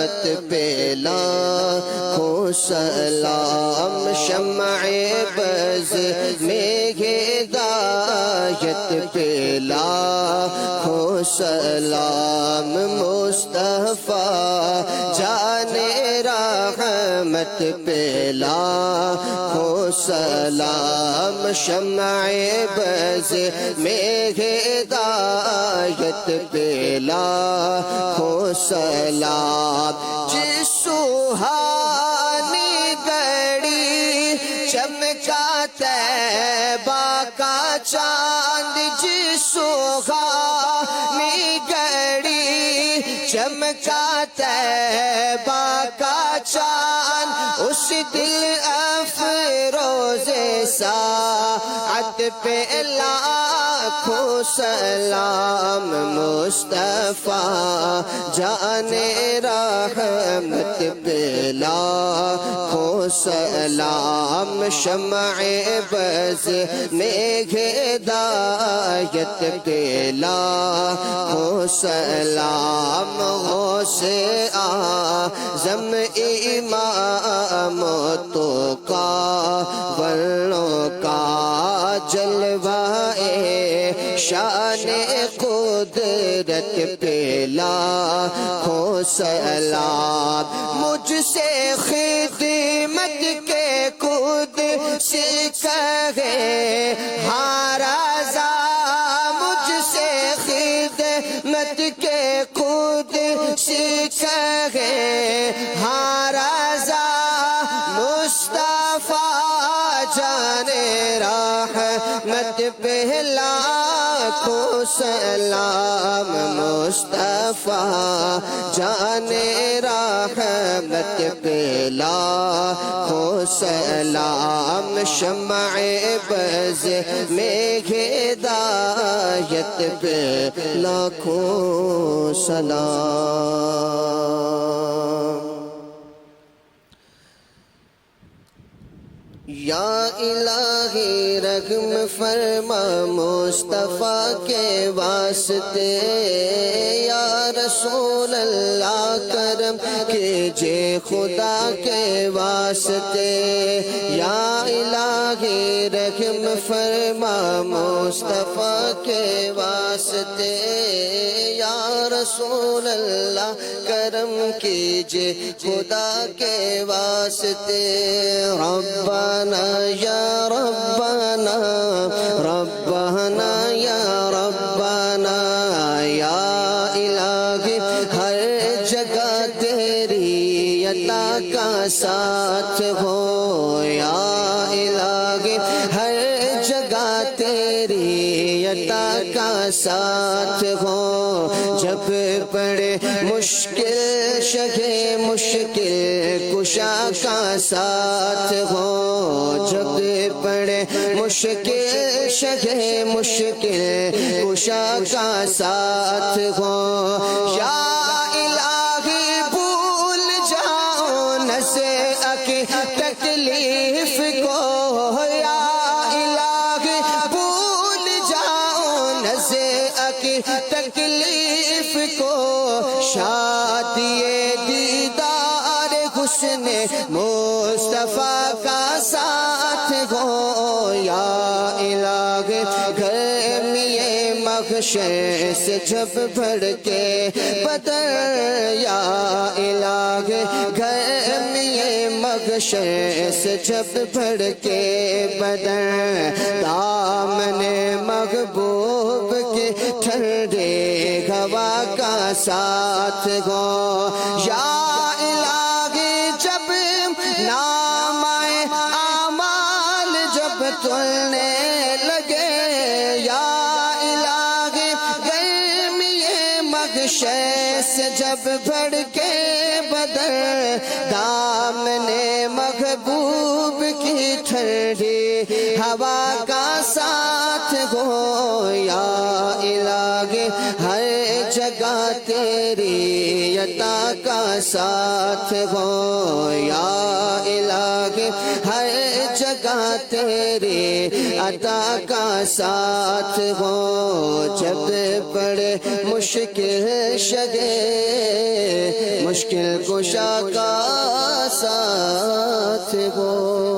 رحمت پہ لاکھوں سلام، شمع بز میں ہدایت پہ لاکھوں سلام، مصطفیٰ جان رحمت پہ لاکھوں سلام، شمع بز میں ہدایت پہ لاکھوں سلام، جس سہانی گھڑی چمکا طیبہ کا چاند، جس سہانی گھڑی چمکا طیبہ کا چاند، اس دل افروز ساعت پہ لاکھوں سلام، مصطفیٰ جان رحمت پہ لاکھوں سلام، شمع بز میں ہدایت پہ لاکھوں سلام، غوث اعظم امام تو کا ورنوں کا جلوہ شان قدرت پہ لاکھوں سلام، مجھ سے خدمت کے خود سے کہے ہاں رضا، مجھ سے خدمت کے خود سے کہے ہاں رضا، مصطفیٰ جان رحمت پہ لاکھوں سلام، مصطفیٰ جان رحمت پہ لاکھوں سلام، شمع بز میں ہدایت پہ لاکھوں سلام۔ یا الہی رحم فرما مصطفیٰ کے واسطے، یا رسول اللہ کرم کیجئے خدا کے واسطے، یا الہی رحم فرما مصطفیٰ کے واسطے، یا رسول اللہ کرم کیجئے خدا کے واسطے، ربنا یا ربنا، ربنا یا ربنا، یا الہی ہر جگہ تیری عطا کا ساتھ ہو، یا الہی ہر جگہ تیری عطا کا ساتھ ہو، جب پڑے مشکل شہ مشکل کشا کا ساتھ ہو، جب پڑے مشکل شہ مشکل کشا کا ساتھ ہو، یا الہی بھول جاؤ نسے اکی تکلیف کو، یا الہی بھول جاؤ نسے اکی تکلیف کو، شادی دیدار حسن مصطفیٰ کا ساتھ ہو، یا الہی گرمی محشر سے جب بڑھ کے بدر، یا الہی گرمی محشر سے جب بڑھ کے بدر، دامن محبوب کے ٹھنڈے ہوا کا ساتھ ہو، یا الہی جب نام اعمال جب تلنے لگے، یا الہی گرمی محشر سے جب بڑھ کے بدر، دامن محبوب کی ٹھنڈی ہوا کا ساتھ ہو، یا الہی ہر جگہ تیری عطا کا ساتھ ہو، یا الہی ہر جگہ تیری عطا کا ساتھ ہو، جب پڑے مشکل شگے مشکل کشا کا ساتھ ہو.